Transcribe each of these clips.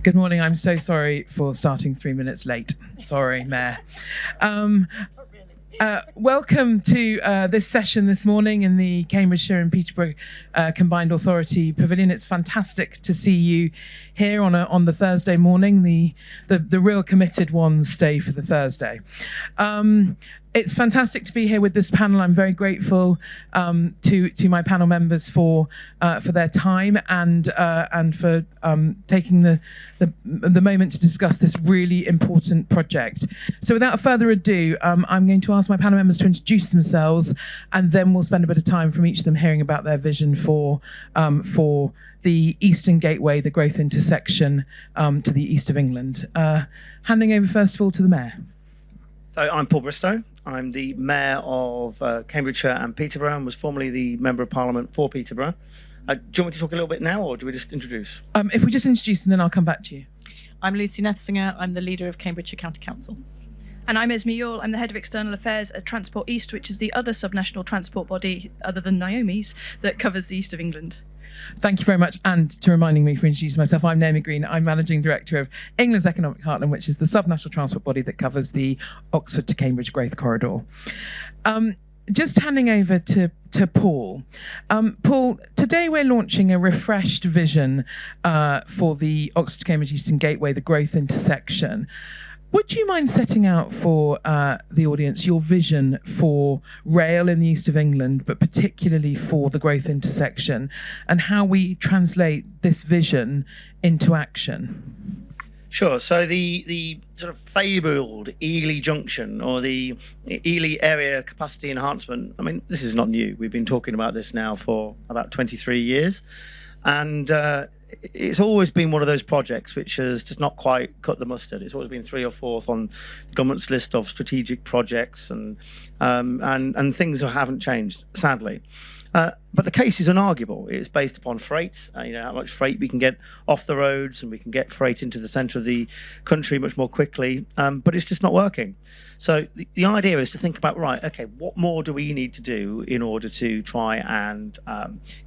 Good morning. I'm so sorry for starting 3 minutes late. Sorry, Mayor. Welcome to this session this morning in the Cambridgeshire and Peterborough Combined Authority Pavilion. It's fantastic to see you here on the Thursday morning. The real committed ones stay for the Thursday. It's fantastic to be here with this panel. I'm very grateful to my panel members for their time and for taking the moment to discuss this really important project. So without further ado, I'm going to ask my panel members to introduce themselves, and then we'll spend a bit of time from each of them hearing about their vision for the Eastern Gateway, the growth intersection to the east of England. Handing over first of all to the Mayor. So I'm Paul Bristow. I'm the Mayor of Cambridgeshire and Peterborough and was formerly the Member of Parliament for Peterborough. Do you want me to talk a little bit now, or do we just introduce? If we just introduce and then I'll come back to you. I'm Lucy Nethsingha. I'm the leader of Cambridgeshire County Council. And I'm Esme Yuill. I'm the Head of External Affairs at Transport East, which is the other subnational transport body, other than Naomi's, that covers the east of England. Thank you very much, and to reminding me for introducing myself, I'm Naomi Green. I'm Managing Director of England's Economic Heartland, which is the subnational transport body that covers the Oxford to Cambridge Growth Corridor. Just handing over to Paul. Paul, today we're launching a refreshed vision for the Oxford to Cambridge Eastern Gateway, the growth intersection. Would you mind setting out for the audience your vision for rail in the east of England, but particularly for the growth intersection, and how we translate this vision into action? Sure. So the sort of fabled Ely Junction, or the Ely Area Capacity Enhancement, I mean, this is not new. We've been talking about this now for about 23 years. And it's always been one of those projects which has just not quite cut the mustard. It's always been 3rd or 4th on the government's list of strategic projects, and things haven't changed, sadly. But the case is unarguable. It's based upon freight, how much freight we can get off the roads, and we can get freight into the centre of the country much more quickly, but it's just not working. So the idea is to think about, right, okay, what more do we need to do in order to try and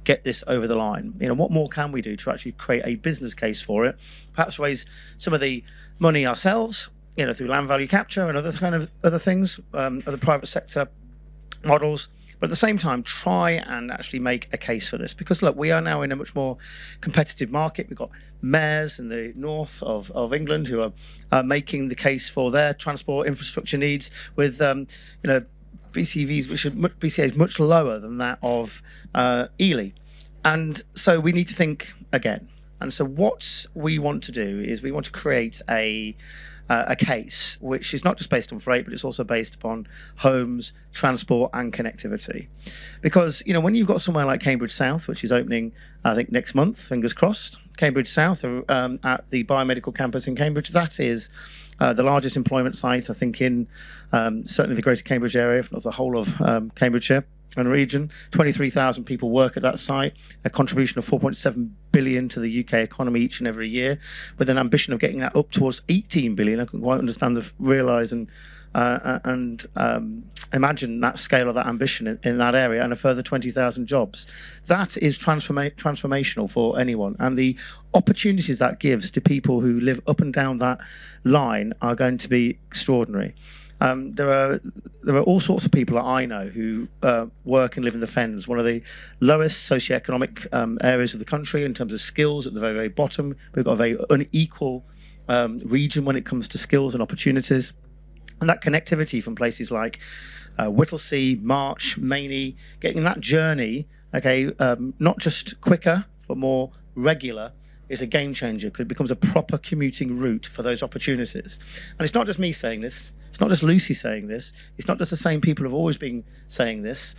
get this over the line? What more can we do to actually create a business case for it? Perhaps raise some of the money ourselves, through land value capture and other things, other private sector models. But at the same time, try and actually make a case for this. Because, look, we are now in a much more competitive market. We've got mayors in the north of England who are making the case for their transport infrastructure needs with, BCVs, which are BCAs much lower than that of Ely. And so we need to think again. And so what we want to do is we want to create a case which is not just based on freight, but it's also based upon homes, transport and connectivity. Because, when you've got somewhere like Cambridge South, which is opening, I think, next month, fingers crossed, Cambridge South at the biomedical campus in Cambridge, that is the largest employment site, I think, in certainly the Greater Cambridge area, if not the whole of Cambridgeshire and region. 23,000 people work at that site, a contribution of 4.7 billion to the UK economy each and every year, with an ambition of getting that up towards 18 billion. I couldn't quite understand realise and imagine that scale of that ambition in that area, and a further 20,000 jobs. That is transformational for anyone, and the opportunities that gives to people who live up and down that line are going to be extraordinary. There are all sorts of people that I know who work and live in the Fens, one of the lowest socioeconomic areas of the country in terms of skills, at the very, very bottom. We've got a very unequal region when it comes to skills and opportunities. And that connectivity from places like Whittlesea, March, Mainey, getting that journey, not just quicker, but more regular, is a game changer, because it becomes a proper commuting route for those opportunities. And it's not just me saying this. It's not just Lucy saying this. It's not just the same people who've always been saying this.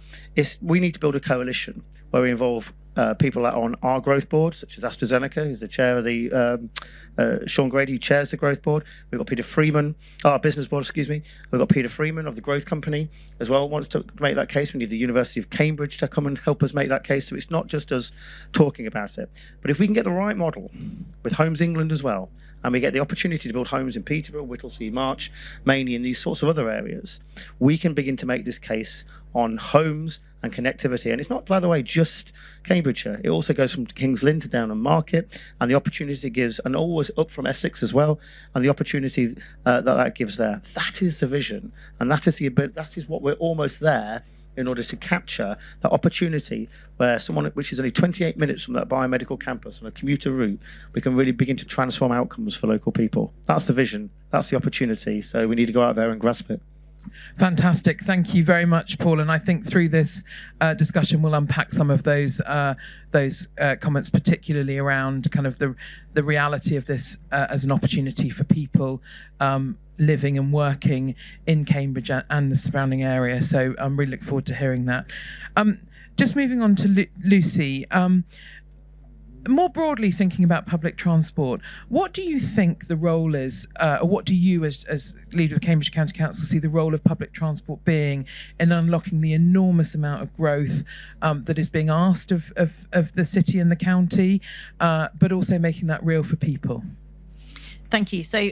We need to build a coalition where we involve people that are on our growth board, such as AstraZeneca, who's the chair of the Sean Grady, who chairs the growth board. We've got Peter Freeman, our business board, excuse me. We've got Peter Freeman of the growth company as well, wants to make that case. We need the University of Cambridge to come and help us make that case. So it's not just us talking about it. But if we can get the right model with Homes England as well, and we get the opportunity to build homes in Peterborough, Whittlesea, March, mainly in these sorts of other areas, we can begin to make this case on homes and connectivity. And it's not, by the way, just Cambridgeshire. It also goes from King's Lynn to Downham Market, and the opportunity it gives, and always up from Essex as well, and the opportunity that gives there. That is the vision, and that is what we're almost there in order to capture that opportunity where someone, which is only 28 minutes from that biomedical campus on a commuter route, we can really begin to transform outcomes for local people. That's the vision, that's the opportunity, so we need to go out there and grasp it. Fantastic. Thank you very much, Paul. And I think through this discussion, we'll unpack some of those comments, particularly around kind of the reality of this as an opportunity for people living and working in Cambridge and the surrounding area. So I'm really looking forward to hearing that. Just moving on to Lucy. More broadly thinking about public transport, what do you think the role is, or what do you as leader of Cambridge County Council see the role of public transport being in unlocking the enormous amount of growth that is being asked of the city and the county, but also making that real for people? Thank you. So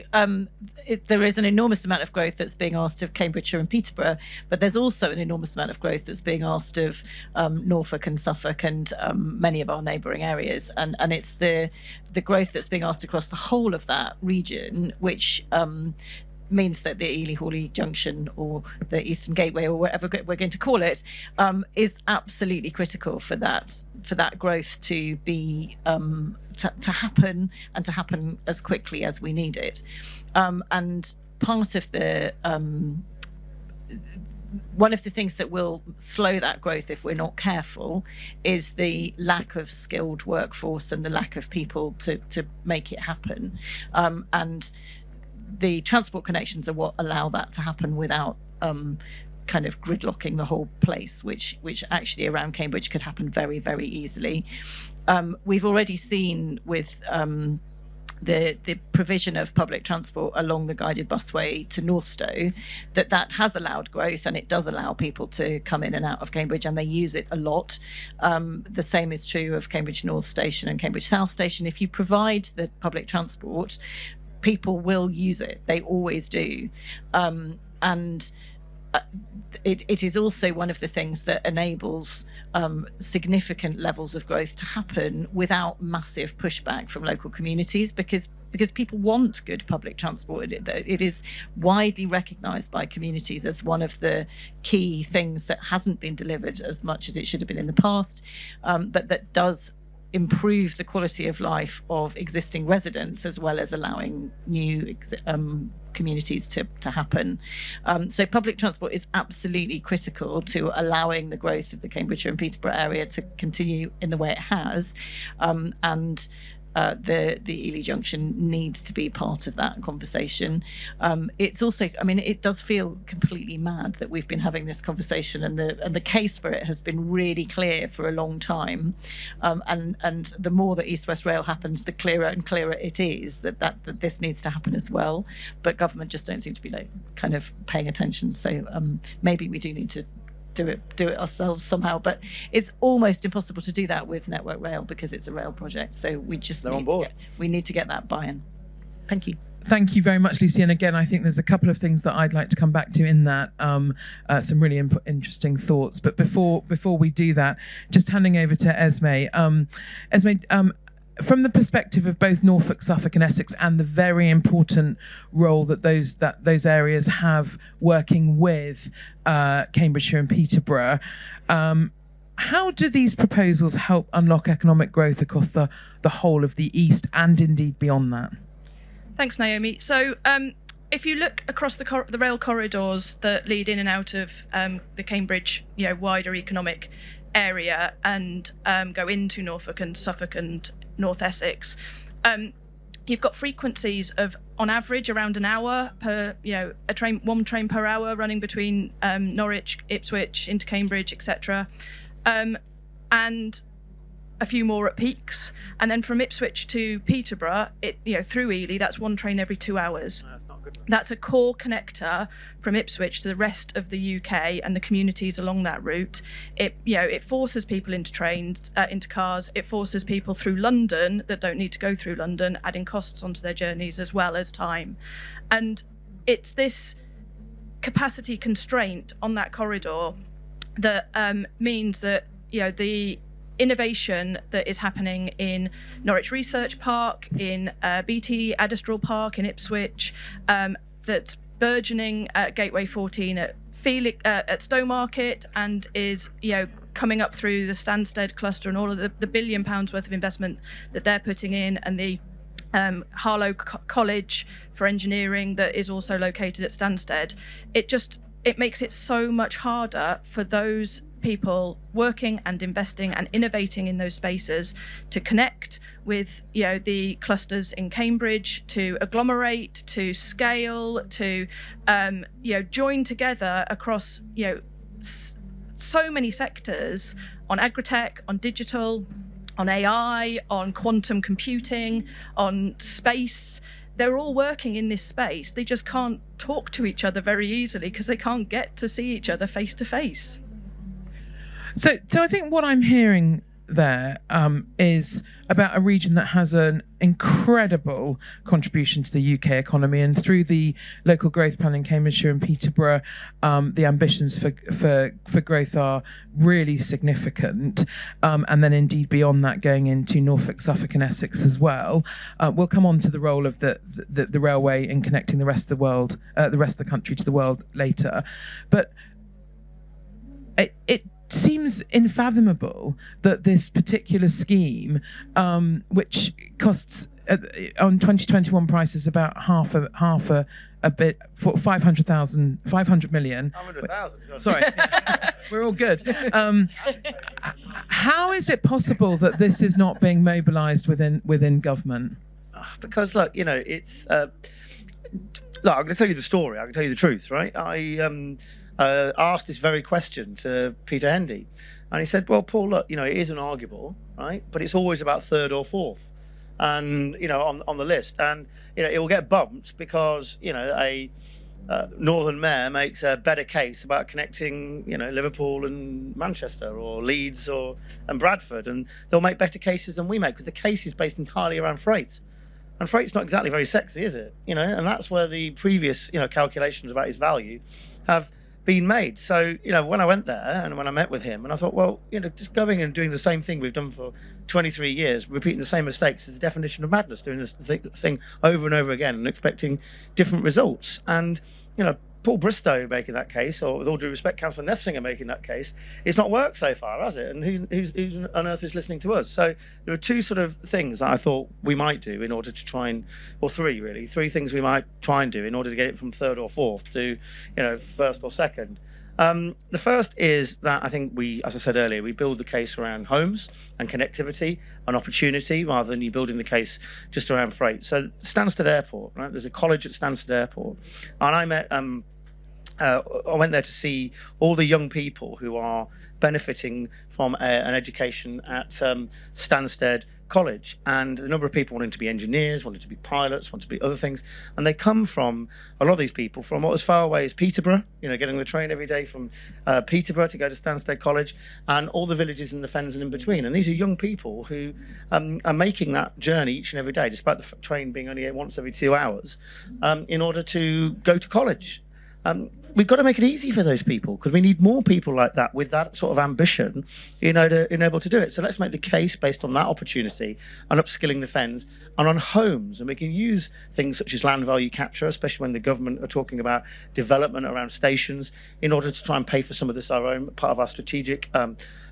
there is an enormous amount of growth that's being asked of Cambridgeshire and Peterborough, but there's also an enormous amount of growth that's being asked of Norfolk and Suffolk and many of our neighbouring areas. And it's the growth that's being asked across the whole of that region, which means that the Ely-Hawley Junction or the Eastern Gateway or whatever we're going to call it is absolutely critical for that growth to be to happen and to happen as quickly as we need it. And part of the one of the things that will slow that growth if we're not careful is the lack of skilled workforce and the lack of people to make it happen. And the transport connections are what allow that to happen without kind of gridlocking the whole place, which actually around Cambridge could happen very, very easily. We've already seen with the provision of public transport along the guided busway to Northstowe that has allowed growth, and it does allow people to come in and out of Cambridge, and they use it a lot. The same is true of Cambridge North Station and Cambridge South Station. If you provide the public transport, people will use it. They always do. And it is also one of the things that enables significant levels of growth to happen without massive pushback from local communities, because people want good public transport. It is widely recognised by communities as one of the key things that hasn't been delivered as much as it should have been in the past, but that does improve the quality of life of existing residents as well as allowing new communities to happen. So public transport is absolutely critical to allowing the growth of the Cambridgeshire and Peterborough area to continue in the way it has, and the Ely Junction needs to be part of that conversation. It's also, I mean, it does feel completely mad that we've been having this conversation, and the case for it has been really clear for a long time. And the more that East West Rail happens, the clearer and clearer it is that this needs to happen as well. But government just don't seem to be kind of paying attention. So maybe we do need to do it ourselves somehow, but it's almost impossible to do that with Network Rail because it's a rail project. So we just need to get that buy-in. Thank you. Thank you very much, Lucy. And again, I think there's a couple of things that I'd like to come back to in that, some really interesting thoughts. But before we do that, just handing over to Esme. Esme, from the perspective of both Norfolk, Suffolk and Essex, and the very important role that those areas have working with Cambridgeshire and Peterborough, how do these proposals help unlock economic growth across the whole of the East and indeed beyond that? Thanks, Naomi. So if you look across the rail corridors that lead in and out of the Cambridge wider economic area and go into Norfolk and Suffolk and North Essex, you've got frequencies of, on average, around an hour per, one train per hour running between Norwich, Ipswich, into Cambridge, etc. And a few more at peaks. And then from Ipswich to Peterborough, through Ely, that's one train every 2 hours. No, it's not That's a core connector from Ipswich to the rest of the UK and the communities along that route. It forces people into trains, into cars. It forces people through London that don't need to go through London, adding costs onto their journeys as well as time. And it's this capacity constraint on that corridor that means that the innovation that is happening in Norwich Research Park, in BT Addestrel Park in Ipswich, that's burgeoning at Gateway 14 at Stowmarket, and is coming up through the Stansted cluster and all of the £1 billion worth of investment that they're putting in, and the Harlow College for Engineering that is also located at Stansted. It makes it so much harder for those people working and investing and innovating in those spaces to connect with the clusters in Cambridge, to agglomerate, to scale, to join together across so many sectors, on agritech, on digital, on AI, on quantum computing, on space. They're all working in this space. They just can't talk to each other very easily because they can't get to see each other face to face. So I think what I'm hearing there is about a region that has an incredible contribution to the UK economy, and through the local growth plan in Cambridgeshire and Peterborough, the ambitions for growth are really significant, and then indeed beyond that going into Norfolk, Suffolk and Essex as well. We'll come on to the role of the railway in connecting the rest of the world, the rest of the country to the world later, but it seems unfathomable that this particular scheme, which costs on 2021 prices about half a bit for 500 million. 100,000. Sorry, we're all good. How is it possible that this is not being mobilised within government? Because look, it's look. I'm going to tell you the story. I can tell you the truth, right? I asked this very question to Peter Hendy, and he said, well, Paul, look, it is an arguable, right, but it's always about third or fourth, and on the list, and it will get bumped because a northern mayor makes a better case about connecting Liverpool and Manchester, or Leeds and Bradford, and they'll make better cases than we make, because the case is based entirely around freight. And freight's not exactly very sexy, is it? And that's where the previous calculations about his value have been made. So when I went there and when I met with him, and I thought, well, just going and doing the same thing we've done for 23 years, repeating the same mistakes, is the definition of madness. Doing this thing over and over again and expecting different results. And Paul Bristow making that case, or with all due respect, Councillor Nethsingha making that case, it's not worked so far, has it? And who on earth is listening to us? So there are two sort of things that I thought we might do in order to try and, or three things we might try and do in order to get it from third or fourth to, first or second. The first is that I think as I said earlier, we build the case around homes and connectivity and opportunity, rather than you building the case just around freight. So Stansted Airport, right? There's a college at Stansted Airport, and I met. I went there to see all the young people who are benefiting from an education at Stansted College, and the number of people wanting to be engineers, wanting to be pilots, wanting to be other things, and they come from, a lot of these people, from what as far away as Peterborough, getting the train every day from Peterborough to go to Stansted College, and all the villages in the fens and in between. And these are young people who are making that journey each and every day, despite the train being only once every 2 hours, in order to go to college. We've got to make it easy for those people, because we need more people like that with that sort of ambition, to enable to do it. So let's make the case based on that opportunity and upskilling the fens and on homes. And we can use things such as land value capture, especially when the government are talking about development around stations, in order to try and pay for some of this our own, part of our strategic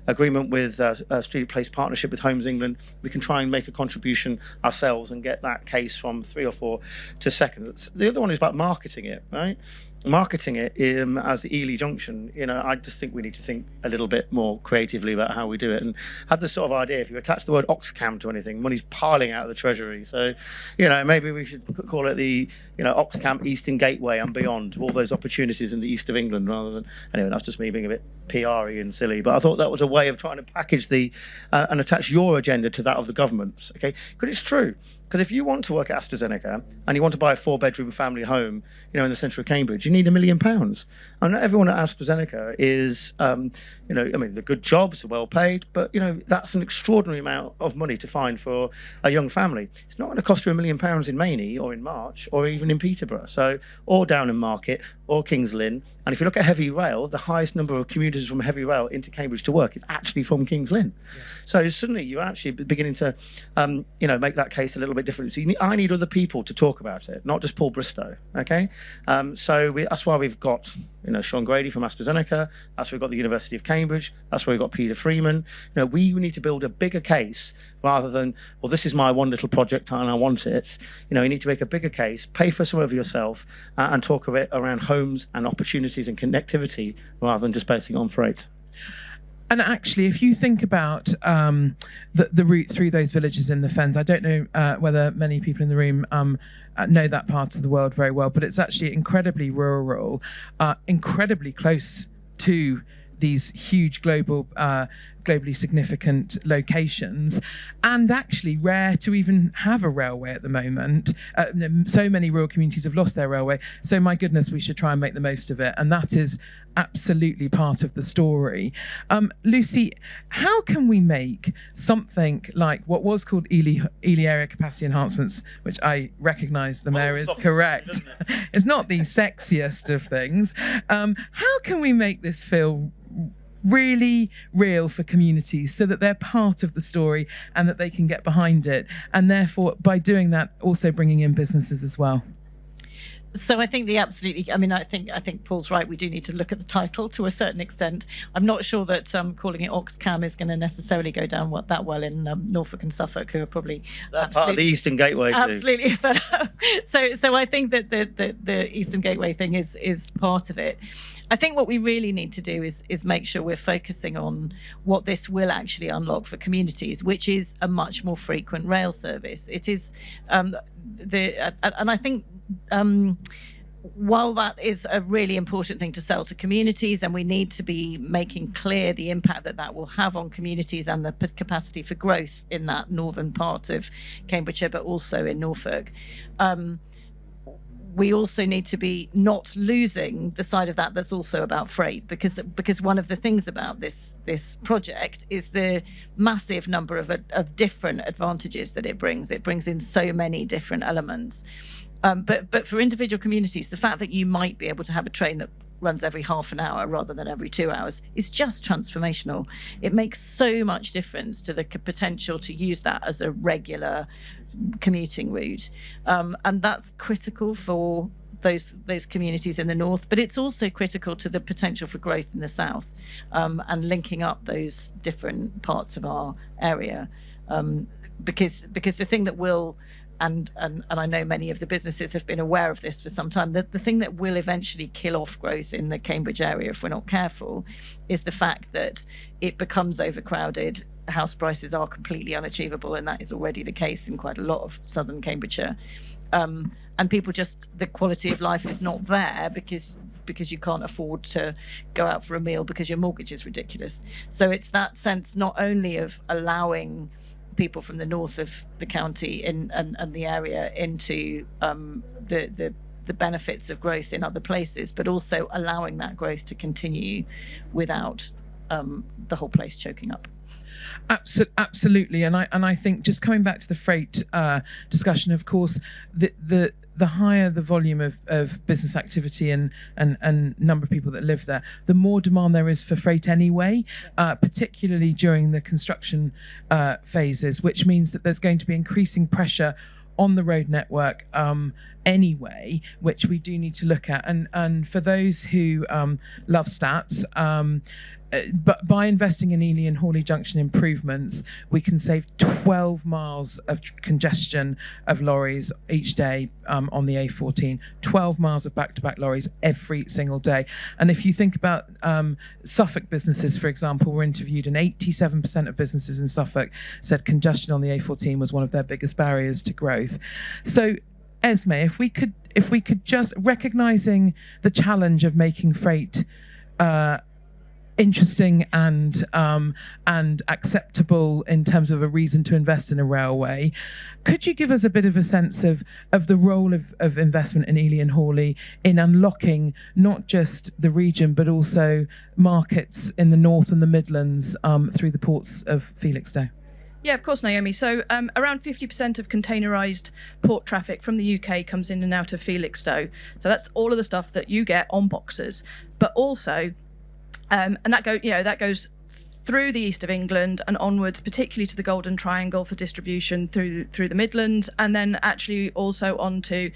agreement with Street Place Partnership with Homes England. We can try and make a contribution ourselves and get that case from 3 or 4 to second. The other one is about marketing it, right? Marketing it as the Ely Junction. I just think we need to think a little bit more creatively about how we do it, and have this sort of idea, if you attach the word Oxcam to anything, money's piling out of the Treasury. So maybe we should call it the Oxcam Eastern Gateway and beyond, all those opportunities in the east of England, rather than, anyway, that's just me being a bit PR-y and silly, but I thought that was a way of trying to package and attach your agenda to that of the government's, okay? Because it's true. Because if you want to work at AstraZeneca and you want to buy a 4-bedroom family home, in the centre of Cambridge, you need £1 million. And not everyone at AstraZeneca is, the good jobs are well paid, but, that's an extraordinary amount of money to find for a young family. It's not going to cost you £1 million in Maney or in March or even in Peterborough, or Downham Market or Kings Lynn. And if you look at heavy rail, the highest number of commuters from heavy rail into Cambridge to work is actually from Kings Lynn. Yeah. So suddenly you're actually beginning to, make that case a little bit different. So I need other people to talk about it, not just Paul Bristow. Okay, that's why we've got Sean Grady from AstraZeneca. That's why we've got the University of Cambridge. That's why we've got Peter Freeman. We need to build a bigger case rather than, well, this is my one little project and I want it. You need to make a bigger case, pay for some of it yourself, and talk of it around homes and opportunities and connectivity rather than just basing on freight. And actually, if you think about the route through those villages in the Fens, I don't know whether many people in the room know that part of the world very well, but it's actually incredibly rural, incredibly close to these huge globally significant locations, and actually rare to even have a railway at the moment. So many rural communities have lost their railway, so my goodness, we should try and make the most of it, and that is absolutely part of the story. Lucy, how can we make something like what was called Ely Area Capacity Enhancements, which I recognise the Mayor is correct, it's not the sexiest of things. How can we make this feel really real for communities so that they're part of the story and that they can get behind it, and therefore by doing that also bringing in businesses as well? So I think I think Paul's right. We do need to look at the title to a certain extent. I'm not sure that calling it Oxcam is going to necessarily go down that well in Norfolk and Suffolk, who are probably part of the Eastern Gateway too. Absolutely. So I think that the Eastern Gateway thing is part of it. I think what we really need to do is make sure we're focusing on what this will actually unlock for communities, which is a much more frequent rail service. It is and I think. While that is a really important thing to sell to communities, and we need to be making clear the impact that will have on communities and the capacity for growth in that northern part of Cambridgeshire, but also in Norfolk, we also need to be not losing the side of that that's also about freight, because one of the things about this project is the massive number of different advantages that it brings. It brings in so many different elements. But for individual communities, the fact that you might be able to have a train that runs every half an hour rather than every 2 hours is just transformational. It makes so much difference to the potential to use that as a regular commuting route. And that's critical for those communities in the north, but it's also critical to the potential for growth in the south, and linking up those different parts of our area. Because the thing that will, and I know many of the businesses have been aware of this for some time, that the thing that will eventually kill off growth in the Cambridge area, if we're not careful, is the fact that it becomes overcrowded. House prices are completely unachievable, and that is already the case in quite a lot of southern Cambridgeshire. And people the quality of life is not there because you can't afford to go out for a meal because your mortgage is ridiculous. So it's that sense not only of allowing people from the north of the county and the area into the benefits of growth in other places, but also allowing that growth to continue without the whole place choking up. Absolutely, and I think just coming back to the freight discussion, of course, the higher the volume of business activity and number of people that live there, the more demand there is for freight anyway, particularly during the construction phases, which means that there's going to be increasing pressure on the road network anyway, which we do need to look at. And for those who love stats, but by investing in Ely and Hawley Junction improvements, we can save 12 miles of congestion of lorries each day on the A14, 12 miles of back-to-back lorries every single day. And if you think about Suffolk businesses, for example, were interviewed, and 87% of businesses in Suffolk said congestion on the A14 was one of their biggest barriers to growth. So, Esme, if we could just, recognising the challenge of making freight interesting and acceptable in terms of a reason to invest in a railway. Could you give us a bit of a sense of the role of investment in Ely and Hawley in unlocking not just the region but also markets in the North and the Midlands through the ports of Felixstowe? Yeah, of course, Naomi. So around 50% of containerised port traffic from the UK comes in and out of Felixstowe. So that's all of the stuff that you get on boxes, but also and that goes through the east of England and onwards, particularly to the Golden Triangle for distribution through the Midlands, and then actually also onto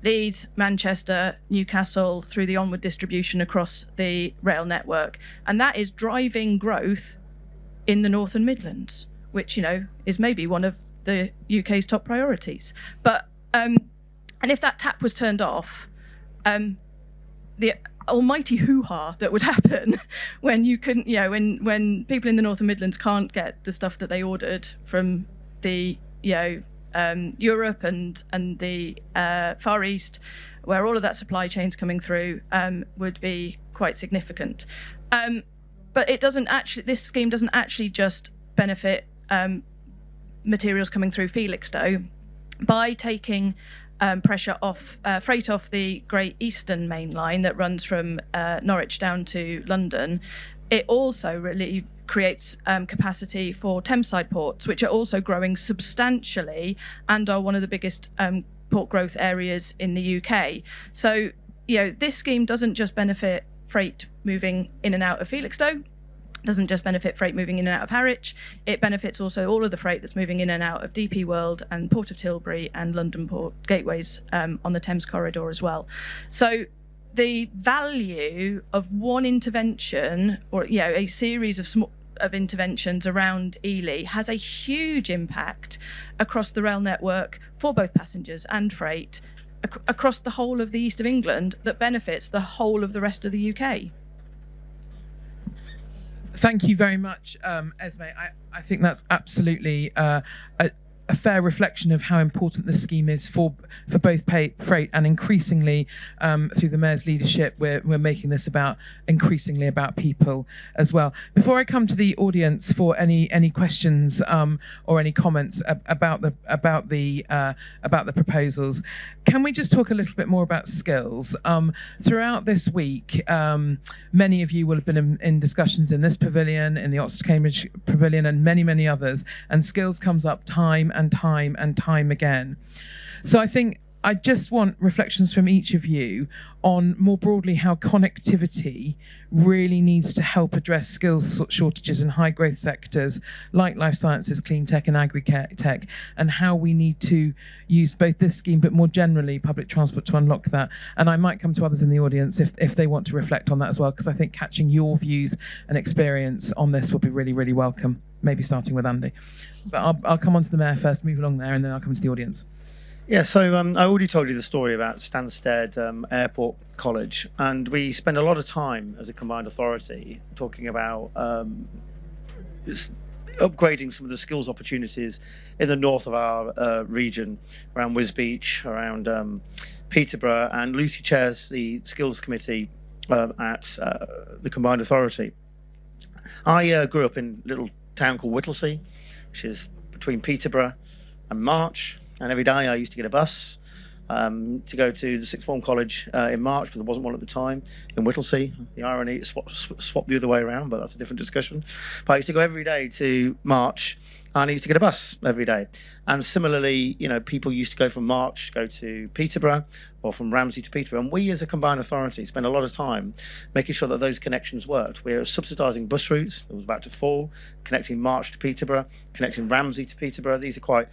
Leeds, Manchester, Newcastle, through the onward distribution across the rail network. And that is driving growth in the North and Midlands, which, is maybe one of the UK's top priorities. But and if that tap was turned off, the almighty hoo-ha that would happen when you couldn't, when people in the North and Midlands can't get the stuff that they ordered from the, Europe and the Far East, where all of that supply chain's coming through, would be quite significant. But this scheme doesn't actually just benefit materials coming through Felixstowe by taking pressure off freight off the Great Eastern Main Line that runs from Norwich down to London. It also really creates capacity for Thameside ports, which are also growing substantially and are one of the biggest port growth areas in the UK. So, this scheme doesn't just benefit freight moving in and out of Felixstowe, doesn't just benefit freight moving in and out of Harwich, it benefits also all of the freight that's moving in and out of DP World and Port of Tilbury and London Port gateways on the Thames corridor as well. So the value of one intervention, or a series of interventions around Ely, has a huge impact across the rail network for both passengers and freight across the whole of the east of England that benefits the whole of the rest of the UK. Thank you very much, Esme. I think that's absolutely a fair reflection of how important this scheme is for both freight, and increasingly through the Mayor's leadership, we're making this increasingly about people as well. Before I come to the audience for any questions or any comments about the proposals, can we just talk a little bit more about skills? Throughout this week, many of you will have been in discussions in this pavilion, in the Oxford Cambridge pavilion, and many others, and skills comes up time and time again. So I think I just want reflections from each of you on more broadly how connectivity really needs to help address skills shortages in high growth sectors like life sciences, clean tech and agri-tech, and how we need to use both this scheme but more generally public transport to unlock that. And I might come to others in the audience if they want to reflect on that as well, because I think catching your views and experience on this will be really welcome, maybe starting with Andy. But I'll come on to the Mayor first, move along there, and then I'll come to the audience. Yeah, so I already told you the story about Stansted Airport College, and we spend a lot of time as a combined authority talking about upgrading some of the skills opportunities in the north of our region, around Wisbech, around Peterborough, and Lucy chairs the skills committee at the combined authority. I grew up in a little town called Whittlesea, which is between Peterborough and March. And every day I used to get a bus to go to the sixth form college in March, because there wasn't one at the time, in Whittlesea. The irony is swap the other way around, but that's a different discussion. But I used to go every day to March, and I used to get a bus every day. And similarly, people used to go from March, go to Peterborough, or from Ramsey to Peterborough. And we as a combined authority spent a lot of time making sure that those connections worked. We're subsidising bus routes. It was about to fall, connecting March to Peterborough, connecting Ramsey to Peterborough. These are quite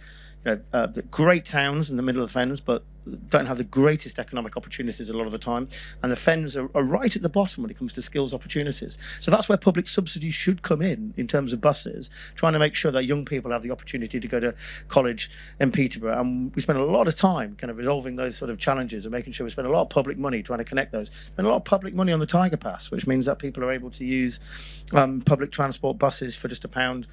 great towns in the middle of the Fens, but don't have the greatest economic opportunities a lot of the time. And the Fens are right at the bottom when it comes to skills opportunities. So that's where public subsidy should come in terms of buses, trying to make sure that young people have the opportunity to go to college in Peterborough. And we spend a lot of time kind of resolving those sort of challenges and making sure we spend a lot of public money trying to connect those. Spend a lot of public money on the Tiger Pass, which means that people are able to use public transport buses for just £1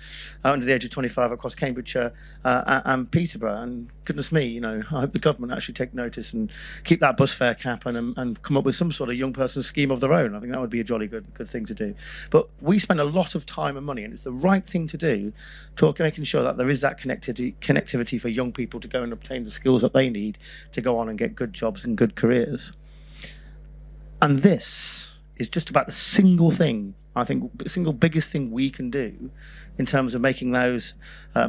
under the age of 25 across Cambridgeshire and Peterborough. And goodness me, I hope the government actually take notice and keep that bus fare cap and come up with some sort of young person scheme of their own. I think that would be a jolly good thing to do. But we spend a lot of time and money, and it's the right thing to do, making sure that there is that connectivity for young people to go and obtain the skills that they need to go on and get good jobs and good careers. And this is just about the single thing, I think, the single biggest thing we can do in terms of making those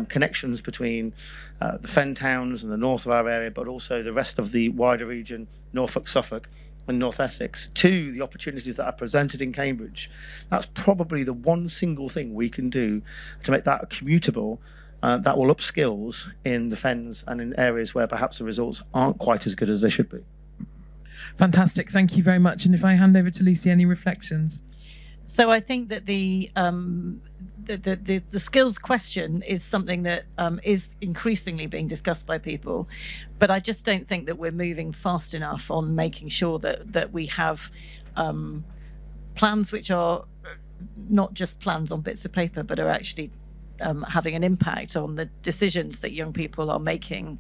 connections between the fen towns and the north of our area, but also the rest of the wider region, Norfolk, Suffolk and North Essex, to the opportunities that are presented in Cambridge. That's probably the one single thing we can do to make that commutable, that will up skills in the fens and in areas where perhaps the results aren't quite as good as they should be. Fantastic, thank you very much. And if I hand over to Lucy, any reflections? So I think that the skills question is something that is increasingly being discussed by people, but I just don't think that we're moving fast enough on making sure that we have plans which are not just plans on bits of paper, but are actually having an impact on the decisions that young people are making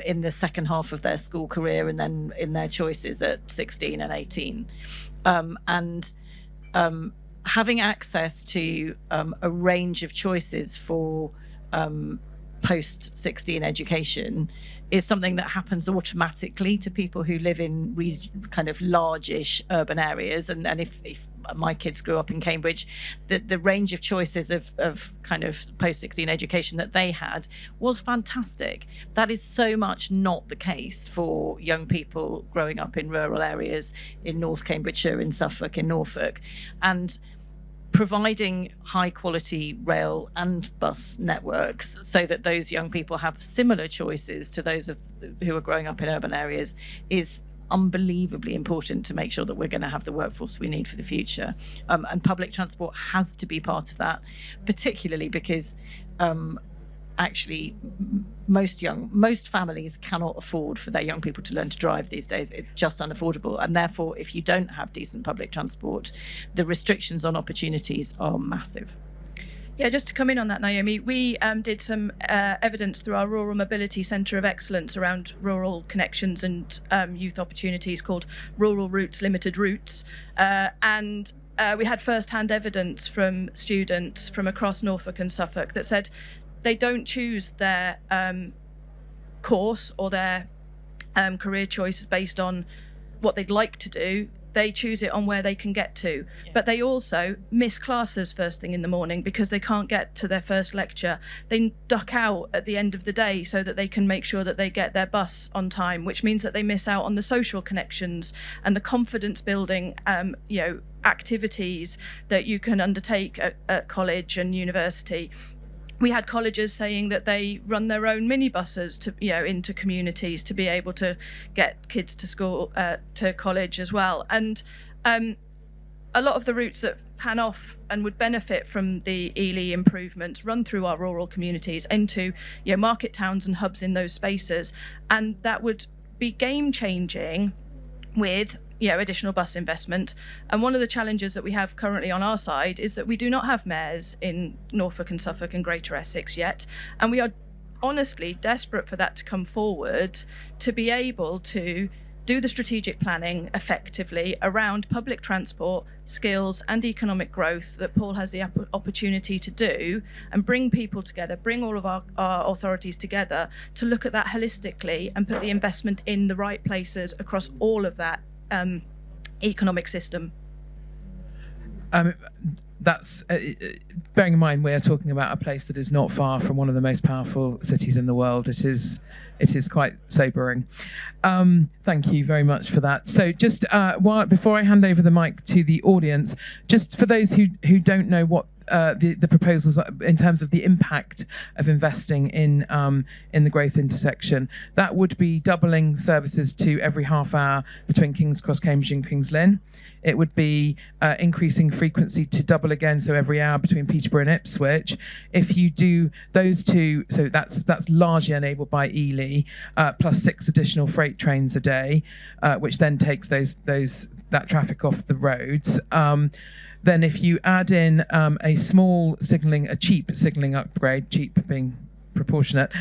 in the second half of their school career and then in their choices at 16 and 18. Having access to a range of choices for post-16 education is something that happens automatically to people who live in kind of large-ish urban areas. And if my kids grew up in Cambridge, the range of choices of kind of post-16 education that they had was fantastic. That is so much not the case for young people growing up in rural areas in North Cambridgeshire, in Suffolk, in Norfolk. And providing high quality rail and bus networks so that those young people have similar choices to those who are growing up in urban areas is unbelievably important to make sure that we're going to have the workforce we need for the future. And public transport has to be part of that, particularly because actually most families cannot afford for their young people to learn to drive these days. It's just unaffordable, and therefore if you don't have decent public transport, the restrictions on opportunities are massive. Yeah, just to come in on that, Naomi, we did some evidence through our Rural Mobility Centre of Excellence around rural connections and youth opportunities called Rural Routes, Limited Routes, and we had first-hand evidence from students from across Norfolk and Suffolk that said they don't choose their course or their career choices based on what they'd like to do. They choose it on where they can get to. Yeah. But they also miss classes first thing in the morning because they can't get to their first lecture. They duck out at the end of the day so that they can make sure that they get their bus on time, which means that they miss out on the social connections and the confidence building activities that you can undertake at college and university. We had colleges saying that they run their own minibuses to, into communities to be able to get kids to school, to college as well. And a lot of the routes that pan off and would benefit from the Ely improvements run through our rural communities into market towns and hubs in those spaces. And that would be game changing with additional bus investment. And one of the challenges that we have currently on our side is that we do not have mayors in Norfolk and Suffolk and Greater Essex yet. And we are honestly desperate for that to come forward to be able to do the strategic planning effectively around public transport, skills and economic growth that Paul has the opportunity to do, and bring people together, bring all of our authorities together to look at that holistically and put the investment in the right places across all of that economic system. That's bearing in mind we're talking about a place that is not far from one of the most powerful cities in the world. It is quite sobering. Thank you very much for that. So just before I hand over the mic to the audience, just for those who don't know what the proposals in terms of the impact of investing in the growth intersection, that would be doubling services to every half hour between King's Cross, Cambridge and King's Lynn. It would be increasing frequency to double again, so every hour between Peterborough and Ipswich. If you do those two, so that's largely enabled by Ely, plus 6 additional freight trains a day, which then takes that traffic off the roads. Then if you add in a cheap signalling upgrade, cheap being proportionate,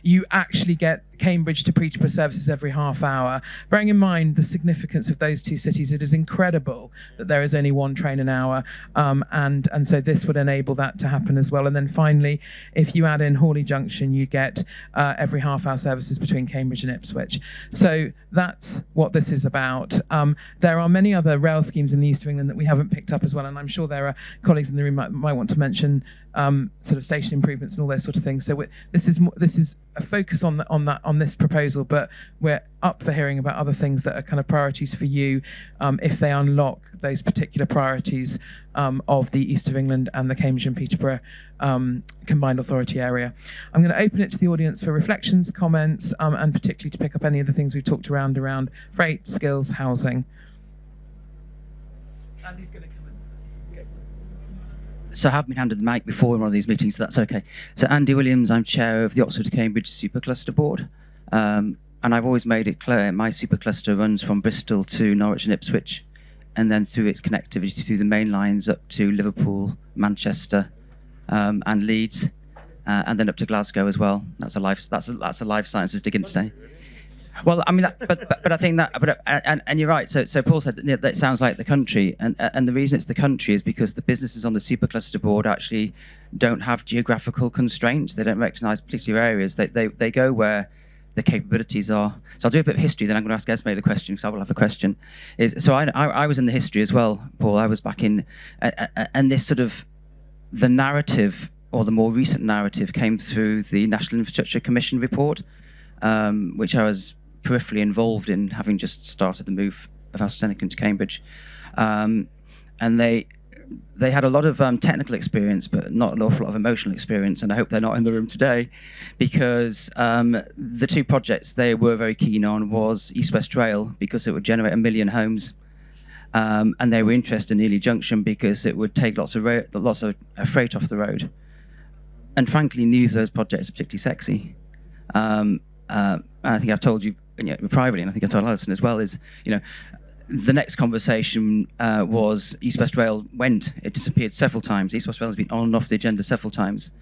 you actually get Cambridge to Peterborough services every half hour. Bearing in mind the significance of those two cities, it is incredible that there is only one train an hour, and so this would enable that to happen as well. And then finally, if you add in Hawley Junction, you get every half hour services between Cambridge and Ipswich. So that's what this is about. There are many other rail schemes in the east of England that we haven't picked up as well, and I'm sure there are colleagues in the room might want to mention sort of station improvements and all those sort of things. So this is a focus on this proposal, but we're up for hearing about other things that are kind of priorities for you, if they unlock those particular priorities of the east of England and the Cambridge and Peterborough combined authority area. I'm going to open it to the audience for reflections, comments, and particularly to pick up any of the things we've talked around freight, skills, housing. Andy's going to come in. So I have been handed the mic before in one of these meetings, so that's okay. So Andy Williams, I'm chair of the Oxford to Cambridge Supercluster Board. And I've always made it clear my supercluster runs from Bristol to Norwich and Ipswich, and then through its connectivity through the main lines up to Liverpool, Manchester, and Leeds, and then up to Glasgow as well. That's a life sciences dig into today. Well, I mean, but I think that, and you're right. So Paul said that it sounds like the country, and the reason it's the country is because the businesses on the supercluster board actually don't have geographical constraints. They don't recognise particular areas. They go where the capabilities are. So I'll do a bit of history, then I'm going to ask Esme the question, because I will have a question. So I was in the history as well, Paul. I was back in, and this sort of, the narrative, or the more recent narrative, came through the National Infrastructure Commission report, which I was peripherally involved in, having just started the move of AstraZeneca to Cambridge. And they had a lot of technical experience, but not an awful lot of emotional experience, and I hope they're not in the room today, because the two projects they were very keen on was East West Rail, because it would generate 1 million homes, and they were interested in Ely Junction because it would take lots of freight off the road. And frankly, neither of those projects are particularly sexy. I think I've told you, privately, and I think I told Alison as well, is, the next conversation was East West Rail it disappeared several times. East West Rail has been on and off the agenda several times.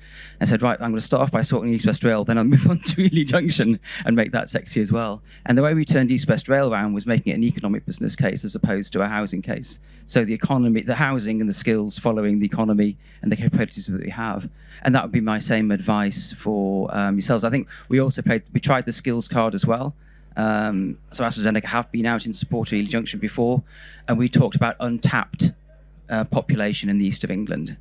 I said, right, I'm going to start off by sorting East West Rail, then I'll move on to Ely Junction and make that sexy as well. And the way we turned East West Rail around was making it an economic business case as opposed to a housing case. So the economy, the housing and the skills following the economy and the capabilities that we have. And that would be my same advice for yourselves. I think we tried the skills card as well. So AstraZeneca have been out in support of Ely Junction before, and we talked about untapped population in the east of England.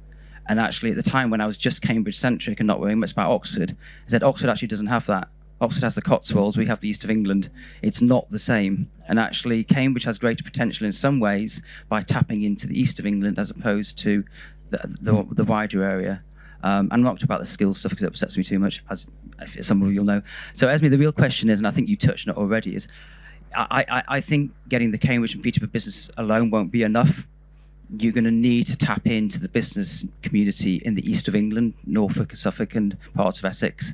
And actually, at the time when I was just Cambridge-centric and not worrying much about Oxford, I said Oxford actually doesn't have that. Oxford has the Cotswolds, we have the east of England. It's not the same. And actually, Cambridge has greater potential in some ways by tapping into the east of England as opposed to the wider area. I'm not talking about the skills stuff because it upsets me too much, as some of you will know. So Esme, the real question is, and I think you touched on it already, is I think getting the Cambridge and Peterborough business alone won't be enough. You're going to need to tap into the business community in the east of England, Norfolk, Suffolk, and parts of Essex.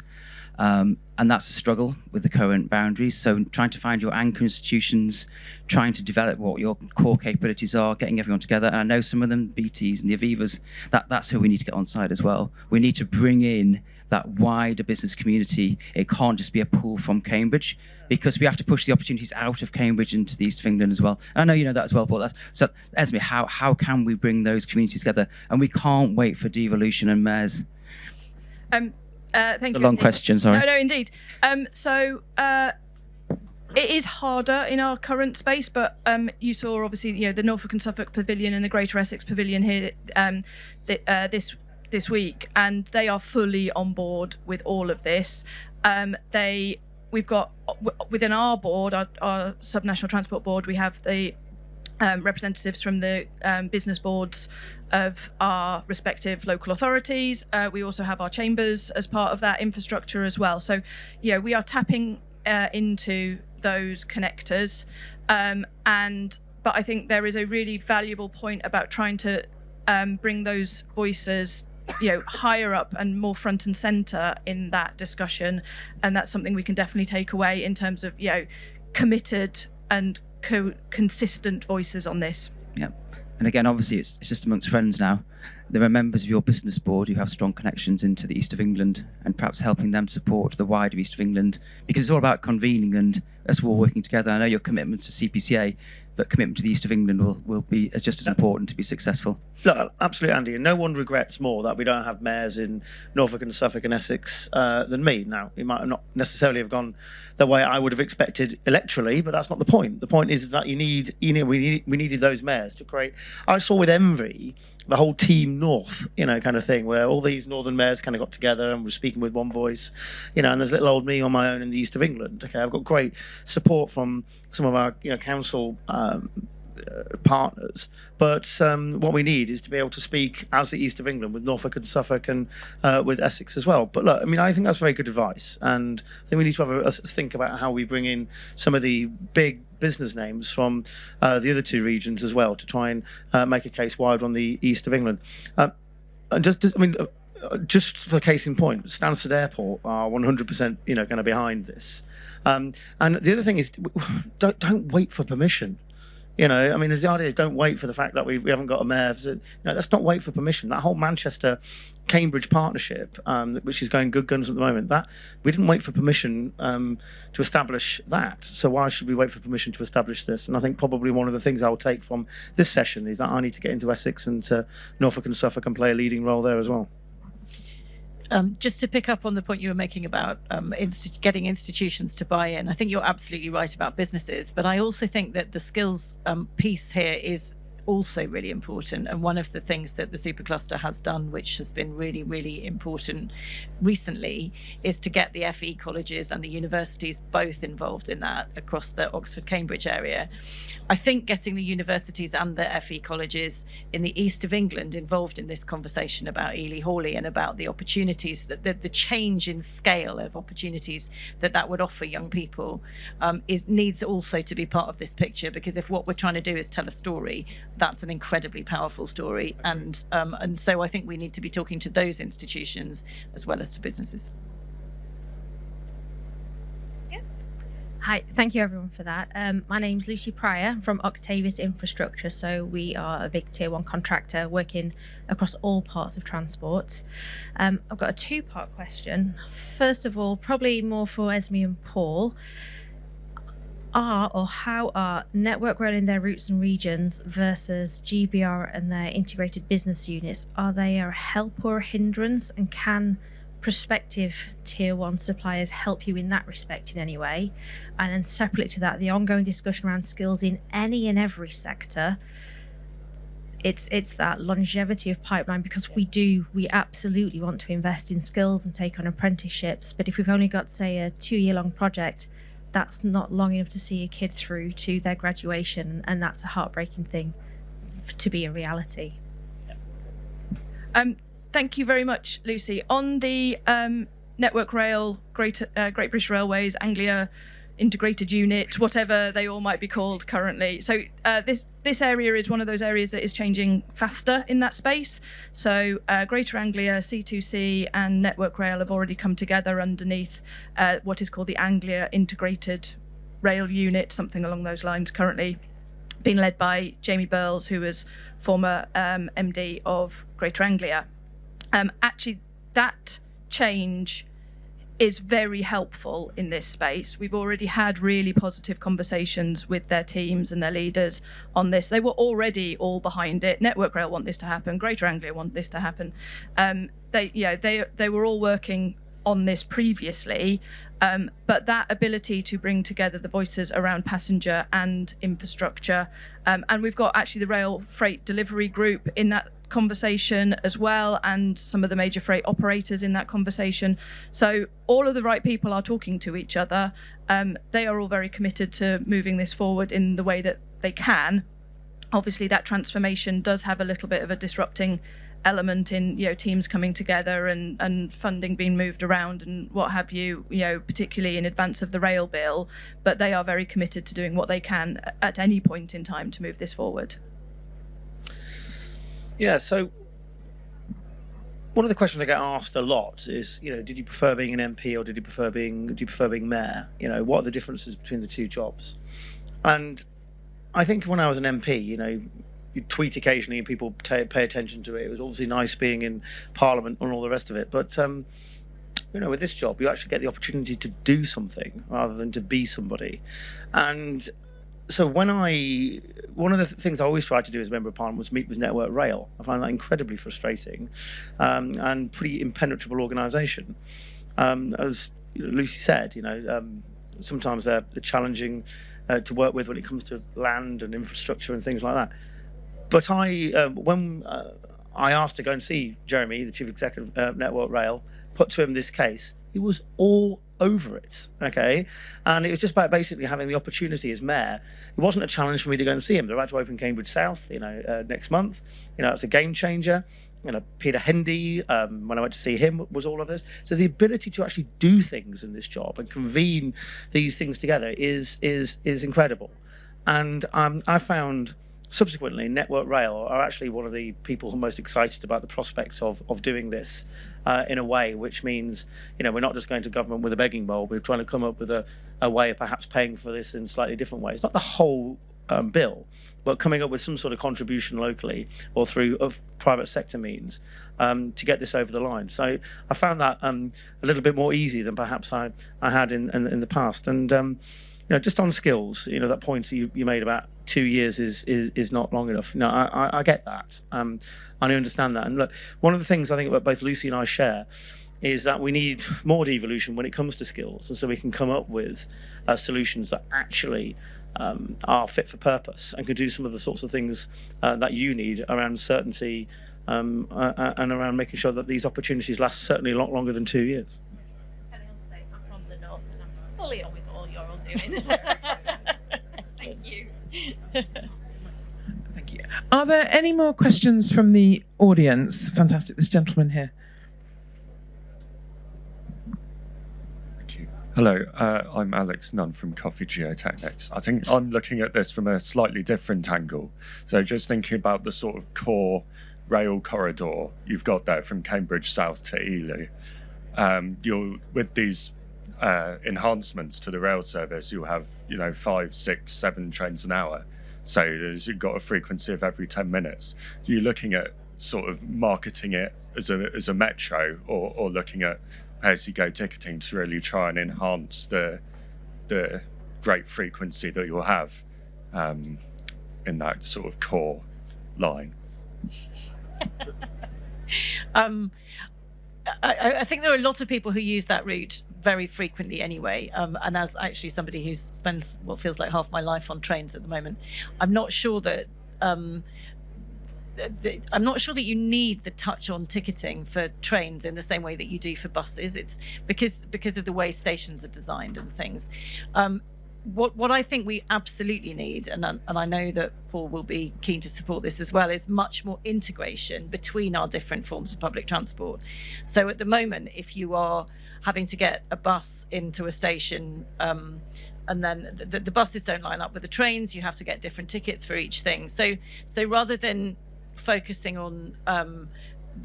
And that's a struggle with the current boundaries. So trying to find your anchor institutions, trying to develop what your core capabilities are, getting everyone together. And I know some of them, BTs and the Avivas, that's who we need to get on side as well. We need to bring in that wider business community. It can't just be a pull from Cambridge, because we have to push the opportunities out of Cambridge into the east of England as well. And I know you know that as well, Paul. So Esme, how can we bring those communities together? And we can't wait for devolution and mayors. Thank you. A long question, sorry. No, indeed. It is harder in our current space, but you saw obviously, the Norfolk and Suffolk Pavilion and the Greater Essex Pavilion here this week, and they are fully on board with all of this. We've got within our board, our subnational transport board, we have the representatives from the business boards of our respective local authorities. We also have our chambers as part of that infrastructure as well. So, we are tapping into those connectors. But I think there is a really valuable point about trying to bring those voices higher up and more front and centre in that discussion. And that's something we can definitely take away in terms of, committed and consistent voices on this. Yeah. And again, obviously, it's just amongst friends now. there are members of your business board who have strong connections into the East of England, and perhaps helping them support the wider East of England, because it's all about convening and us all working together. I know your commitment to CPCA, but commitment to the East of England will be just as important to be successful. Look, absolutely, Andy, and no one regrets more that we don't have mayors in Norfolk and Suffolk and Essex than me. Now, it might not necessarily have gone the way I would have expected electorally, but that's not the point. The point is that we needed those mayors to create. I saw with envy the whole Team North, kind of thing, where all these northern mayors kind of got together and were speaking with one voice, and there's little old me on my own in the East of England. Okay, I've got great support from some of our, council partners, but what we need is to be able to speak as the East of England with Norfolk and Suffolk and with Essex as well. But look, I think that's very good advice, and I think we need to have a think about how we bring in some of the big business names from the other two regions as well to try and make a case wider on the East of England. And just for case in point, Stansted Airport are 100% kind of behind this. And the other thing is, don't wait for permission. There's the idea, don't wait for the fact that we haven't got a mayor. Let's not wait for permission. That whole Manchester-Cambridge partnership, which is going good guns at the moment, that we didn't wait for permission to establish that. So why should we wait for permission to establish this? And I think probably one of the things I'll take from this session is that I need to get into Essex and to Norfolk and Suffolk and play a leading role there as well. Just to pick up on the point you were making about getting institutions to buy in, I think you're absolutely right about businesses, but I also think that the skills piece here is also really important, and one of the things that the supercluster has done, which has been really, really important recently, is to get the FE colleges and the universities both involved in that across the Oxford-Cambridge area. I think getting the universities and the FE colleges in the East of England involved in this conversation about Ely Hawley and about the opportunities, that the change in scale of opportunities that would offer young people needs also to be part of this picture, because if what we're trying to do is tell a story, that's an incredibly powerful story, and so I think we need to be talking to those institutions as well as to businesses. Hi, thank you everyone for that. My name's Lucy Pryor from Octavius Infrastructure. So we are a big tier 1 contractor working across all parts of transport. I've got a 2-part question. First of all, probably more for Esme and Paul. How are Network Rail in their routes and regions versus GBR and their integrated business units, are they a help or a hindrance, and can prospective tier 1 suppliers help you in that respect in any way? And then separately to that, the ongoing discussion around skills in any and every sector, it's that longevity of pipeline, because we absolutely want to invest in skills and take on apprenticeships, but if we've only got, say, a 2-year-long project, that's not long enough to see a kid through to their graduation, and that's a heartbreaking thing to be a reality. Thank you very much, Lucy. On the Network Rail, Great British Railways, Anglia Integrated Unit, whatever they all might be called currently. So this area is one of those areas that is changing faster in that space. So Greater Anglia, C2C and Network Rail have already come together underneath what is called the Anglia Integrated Rail Unit, something along those lines, currently being led by Jamie Burles, who was former MD of Greater Anglia. Actually, that change is very helpful in this space. We've already had really positive conversations with their teams and their leaders on this. They were already all behind it. Network Rail want this to happen. Greater Anglia want this to happen. They were all working on this previously, but that ability to bring together the voices around passenger and infrastructure, and we've got actually the Rail Freight Delivery Group in that conversation as well, and some of the major freight operators in that conversation. So all of the right people are talking to each other. They are all very committed to moving this forward in the way that they can. Obviously, that transformation does have a little bit of a disrupting element in teams coming together and funding being moved around and what have you, particularly in advance of the rail bill. But they are very committed to doing what they can at any point in time to move this forward. Yeah, so one of the questions I get asked a lot is, did you prefer being an MP or do you prefer being mayor? What are the differences between the two jobs? And I think when I was an MP, you tweet occasionally and people pay attention to it. It was obviously nice being in Parliament and all the rest of it. But with this job, you actually get the opportunity to do something rather than to be somebody. And so one of the things I always tried to do as a Member of Parliament was meet with Network Rail. I find that incredibly frustrating and pretty impenetrable organisation. As Lucy said, sometimes they're challenging to work with when it comes to land and infrastructure and things like that. But when I asked to go and see Jeremy, the Chief Executive of Network Rail, put to him this case, he was all over it, okay? And it was just about basically having the opportunity as mayor. It wasn't a challenge for me to go and see him. They're about to open Cambridge South, next month. It's a game changer. Peter Hendy, when I went to see him, was all of this. So the ability to actually do things in this job and convene these things together is incredible. And I found subsequently Network Rail are actually one of the people who are most excited about the prospects of doing this in a way which means, we're not just going to government with a begging bowl. We're trying to come up with a way of perhaps paying for this in slightly different ways. Not the whole bill, but coming up with some sort of contribution locally or through private sector means to get this over the line. So I found that a little bit more easy than perhaps I had in the past. And just on skills, that point you made about 2 years is not long enough. No, I get that. I understand that. And look, one of the things I think that both Lucy and I share is that we need more devolution when it comes to skills, and so we can come up with solutions that actually are fit for purpose and can do some of the sorts of things that you need around certainty and around making sure that these opportunities last certainly a lot longer than 2 years. Can I also say, I'm from the north and I'm fully on with all you're all doing. Thank you. Thank you. Are there any more questions from the audience? Fantastic. This gentleman here. Hello, I'm Alex Nunn from Coffee Geotechnics. I think I'm looking at this from a slightly different angle. So just thinking about the sort of core rail corridor you've got there from Cambridge South to Ely. You'll, with these enhancements to the rail service, you'll have 5, 6, 7 trains an hour. So you've got a frequency of every 10 minutes. You're looking at sort of marketing it as a metro, or looking at pay-as-you-go ticketing to really try and enhance the great frequency that you'll have in that sort of core line. I think there are a lot of people who use that route very frequently anyway, and as actually somebody who spends what feels like half my life on trains at the moment, I'm not sure that you need the touch on ticketing for trains in the same way that you do for buses. It's because of the way stations are designed and things. What I think we absolutely need, and I know that Paul will be keen to support this as well, is much more integration between our different forms of public transport. So at the moment, if you are having to get a bus into a station, and then the buses don't line up with the trains, you have to get different tickets for each thing. So rather than focusing on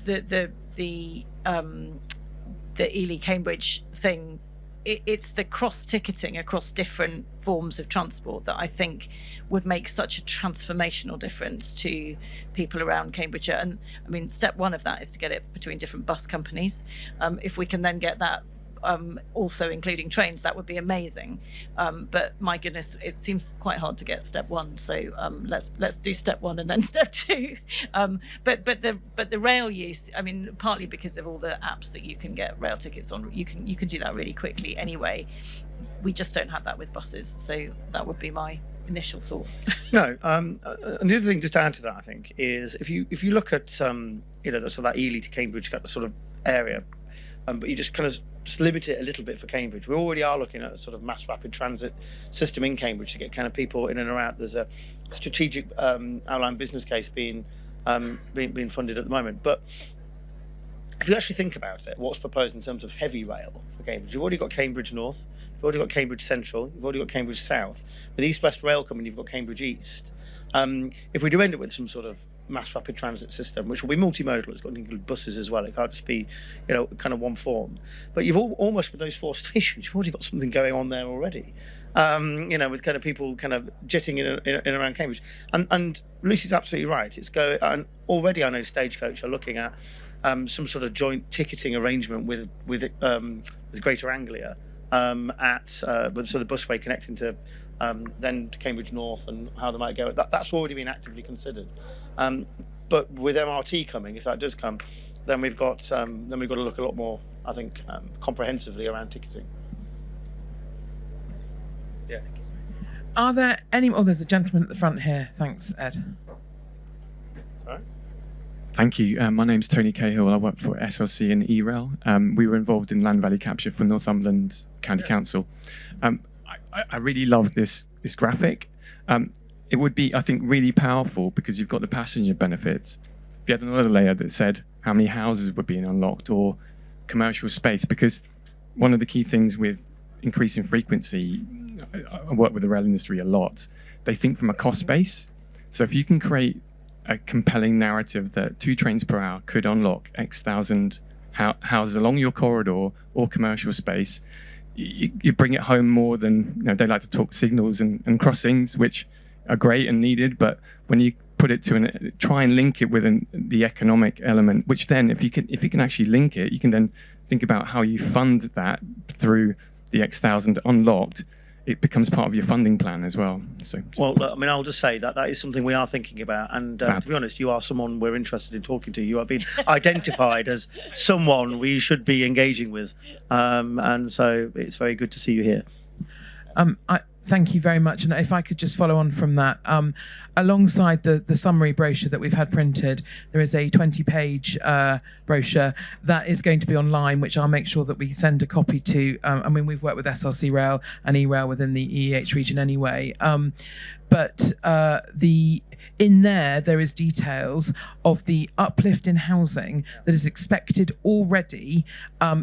the Ely Cambridge thing, it's the cross-ticketing across different forms of transport that I think would make such a transformational difference to people around Cambridgeshire. And I mean, step one of that is to get it between different bus companies. If we can then get that also including trains, that would be amazing. But my goodness, it seems quite hard to get step one. So let's do step one and then step two. But the rail use, I mean, partly because of all the apps that you can get rail tickets on, you can do that really quickly anyway. We just don't have that with buses. So that would be my initial thought. No, and the other thing just to add to that, I think, is if you look at the sort of that Ely to Cambridge sort of area, but you just kind of just limit it a little bit for Cambridge. We already are looking at a sort of mass rapid transit system in Cambridge to get kind of people in and around. There's a strategic outline business case being funded at the moment. But if you actually think about it, what's proposed in terms of heavy rail for Cambridge, you've already got Cambridge North, you've already got Cambridge Central, you've already got Cambridge South. With East West Rail coming, you've got Cambridge East. If we do end up with some sort of mass rapid transit system, which will be multimodal. It's got to include buses as well. It can't just be, kind of one form. But you've almost with those 4 stations, you've already got something going on there already. With kind of people kind of jetting in around Cambridge. And Lucy's absolutely right. And already I know Stagecoach are looking at some sort of joint ticketing arrangement with Greater Anglia with the busway connecting to then to Cambridge North and how they might go. That's already been actively considered. But with MRT coming, if that does come, then we've got to look a lot more, I think, comprehensively around ticketing. Yeah. Are there any? Oh, there's a gentleman at the front here. Thanks, Ed. All right. Thank you. My name's Tony Cahill. I work for SLC and eRail. We were involved in land value capture for Northumberland County Council. I really love this graphic. It would be, I think, really powerful because you've got the passenger benefits. If you had another layer that said how many houses were being unlocked or commercial space, because one of the key things with increasing frequency, I work with the rail industry a lot, they think from a cost base. So if you can create a compelling narrative that 2 trains per hour could unlock X thousand houses along your corridor or commercial space, you bring it home more than, they like to talk signals and crossings, which are great and needed, but when you put it to try and link it with the economic element, which then if you can actually link it, you can then think about how you fund that through the X thousand unlocked. It becomes part of your funding plan as well. So, well, I'll just say that is something we are thinking about. And to be honest, you are someone we're interested in talking to. You have been identified as someone we should be engaging with. And so it's very good to see you here. Thank you very much. And if I could just follow on from that, alongside the summary brochure that we've had printed, there is a 20-page brochure that is going to be online, which I'll make sure that we send a copy to. We've worked with SLC Rail and eRail within the EEH region anyway. But in there is details of the uplift in housing that is expected already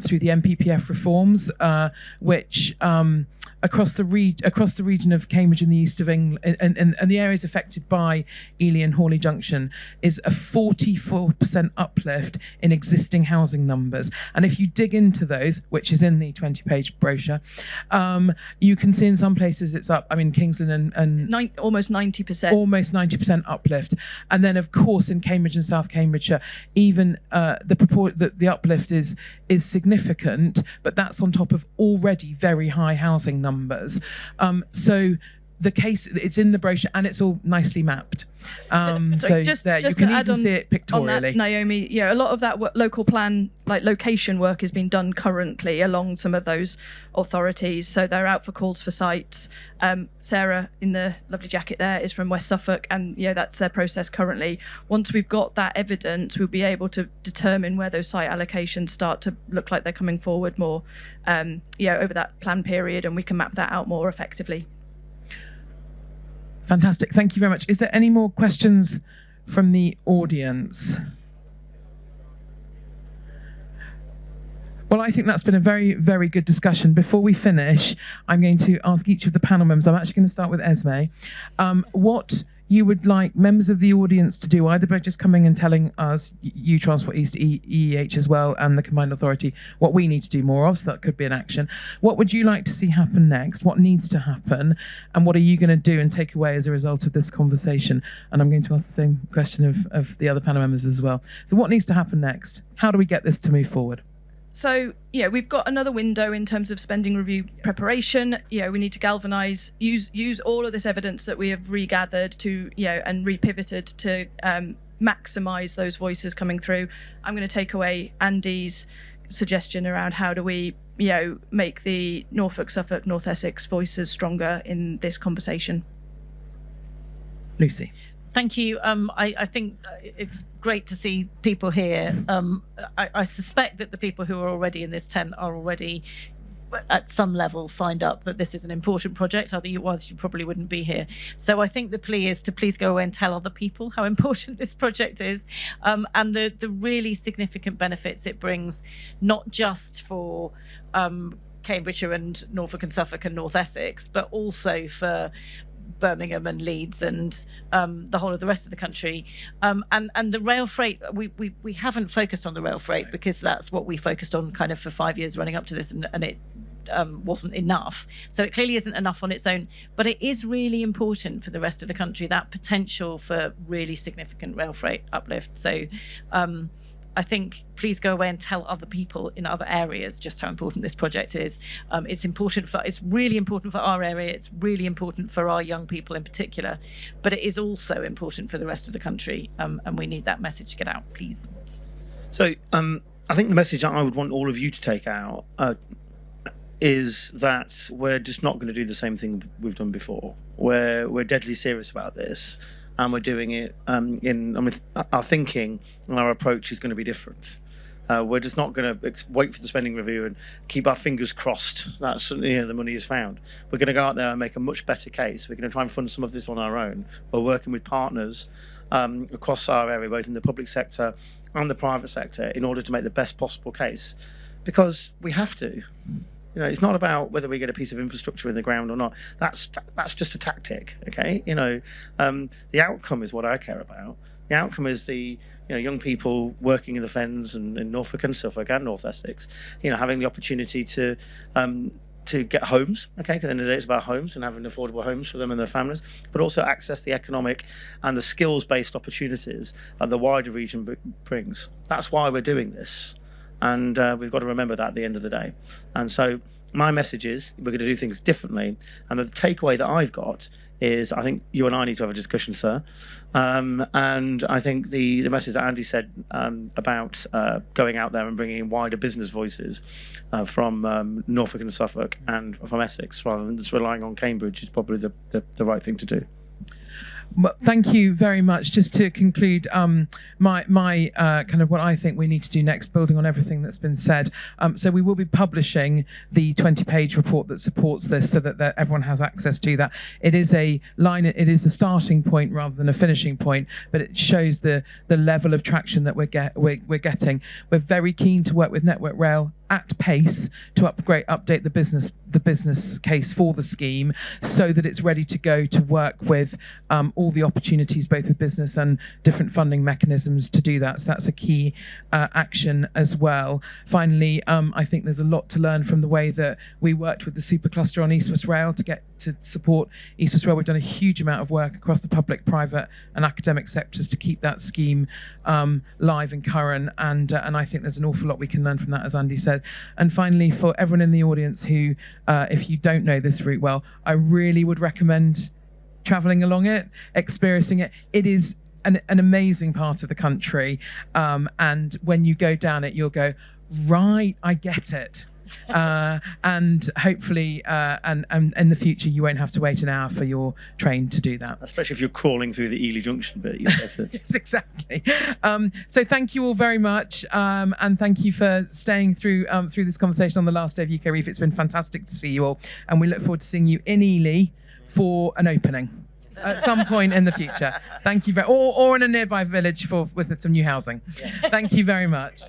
through the MPPF reforms, which across the region of Cambridge and the east of England and the areas affected by Ely and Hawley Junction is a 44% uplift in existing housing numbers. And if you dig into those, which is in the 20-page brochure, you can see in some places it's up. I mean, Kingsland and almost 90%. Almost 90% uplift. And then, of course, in Cambridge and South Cambridgeshire, even the uplift is significant, but that's on top of already very high housing numbers. So the case, it's in the brochure and it's all nicely mapped. Just you can even see it pictorially. On that, Naomi, a lot of that local plan, like location work, is being done currently along some of those authorities. So they're out for calls for sites. Sarah in the lovely jacket there is from West Suffolk, and that's their process currently. Once we've got that evidence, we'll be able to determine where those site allocations start to look like they're coming forward more, over that plan period, and we can map that out more effectively. Fantastic. Thank you very much. Is there any more questions from the audience? Well, I think that's been a very, very good discussion. Before we finish, I'm going to ask each of the panel members, I'm actually going to start with Esme, what you would like members of the audience to do, either by just coming and telling us, you Transport East, EEH as well, and the Combined Authority, what we need to do more of, so that could be an action. What would you like to see happen next? What needs to happen? And what are you going to do and take away as a result of this conversation? And I'm going to ask the same question of the other panel members as well. So what needs to happen next? How do we get this to move forward? So, we've got another window in terms of spending review preparation. We need to galvanise, use all of this evidence that we have regathered to, and repivoted to maximise those voices coming through. I'm going to take away Andy's suggestion around how do we, make the Norfolk, Suffolk, North Essex voices stronger in this conversation. Lucy. Thank you. I think it's great to see people here. I suspect that the people who are already in this tent are already at some level signed up that this is an important project. Otherwise, you probably wouldn't be here. So I think the plea is to please go away and tell other people how important this project is, and the really significant benefits it brings, not just for Cambridgeshire and Norfolk and Suffolk and North Essex, but also for Birmingham and Leeds and the whole of the rest of the country. And the rail freight, we haven't focused on the rail freight because that's what we focused on kind of for 5 years running up to this, and it wasn't enough. So it clearly isn't enough on its own, but it is really important for the rest of the country, that potential for really significant rail freight uplift. So I think please go away and tell other people in other areas just how important this project is. It's really important for our area. It's really important for our young people in particular, but it is also important for the rest of the country. And we need that message to get out, please. So I think the message I would want all of you to take out is that we're just not going to do the same thing we've done before. We're deadly serious about this, and we're doing it our thinking and our approach is going to be different. We're just not going to wait for the spending review and keep our fingers crossed that the money is found. We're going to go out there and make a much better case. We're going to try and fund some of this on our own. We're working with partners across our area, both in the public sector and the private sector, in order to make the best possible case, because we have to. It's not about whether we get a piece of infrastructure in the ground or not. That's just a tactic, okay? The outcome is what I care about. The outcome is the young people working in the Fens and in Norfolk and Suffolk and North Essex, having the opportunity to get homes, okay? Because at the end of the day, it's about homes and having affordable homes for them and their families, but also access the economic and the skills-based opportunities that the wider region brings. That's why we're doing this. And we've got to remember that at the end of the day. And so my message is we're going to do things differently. And the takeaway that I've got is I think you and I need to have a discussion, sir. And I think the message that Andy said about going out there and bringing in wider business voices from Norfolk and Suffolk and from Essex, rather than just relying on Cambridge, is probably the right thing to do. Well, thank you very much. Just to conclude, my kind of what I think we need to do next, building on everything that's been said. So we will be publishing the 20-page report that supports this, so that everyone has access to that. It is a starting point rather than a finishing point, but it shows the level of traction that we're getting. We're very keen to work with Network Rail at pace to update the business case for the scheme, so that it's ready to go to work with all the opportunities, both with business and different funding mechanisms to do that. So that's a key action as well. Finally, I think there's a lot to learn from the way that we worked with the supercluster on East West Rail to support East West Rail. We've done a huge amount of work across the public, private and academic sectors to keep that scheme live and current, and I think there's an awful lot we can learn from that, as Andy said. And finally, for everyone in the audience who, if you don't know this route well, I really would recommend travelling along it, experiencing it. It is an amazing part of the country, and when you go down it, you'll go, right, I get it. And hopefully, and in the future, you won't have to wait an hour for your train to do that. Especially if you're crawling through the Ely Junction bit. Yes, exactly. So thank you all very much, and thank you for staying through this conversation on the last day of UK Reef. It's been fantastic to see you all, and we look forward to seeing you in Ely for an opening at some point in the future. Thank you or in a nearby village with some new housing. Yeah. Thank you very much.